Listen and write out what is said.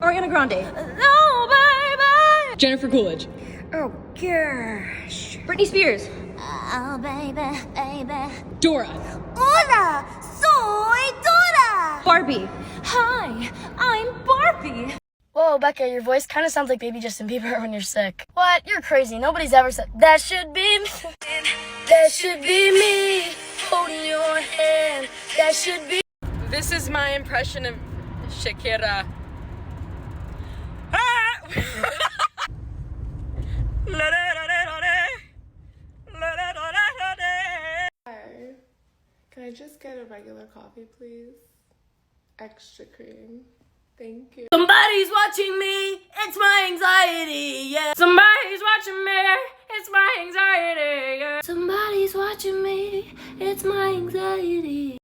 Ariana Grande. No, baby. Jennifer Coolidge. Oh, gosh. Britney Spears. Oh, baby, baby. Dora. Hola, soy Dora. Barbie. Hi, I'm Barbie. Whoa, Becca, your voice kind of sounds like baby Justin Bieber when you're sick. What? You're crazy. Nobody's ever said, that should be me. That should be me. Holding your hand. That should be. This is my impression of Shakira. Can I just get a regular coffee, please? Extra cream. Thank you. Somebody's watching me. It's my anxiety, yeah. Somebody's watching me. It's my anxiety, yeah. Somebody's watching me. It's my anxiety.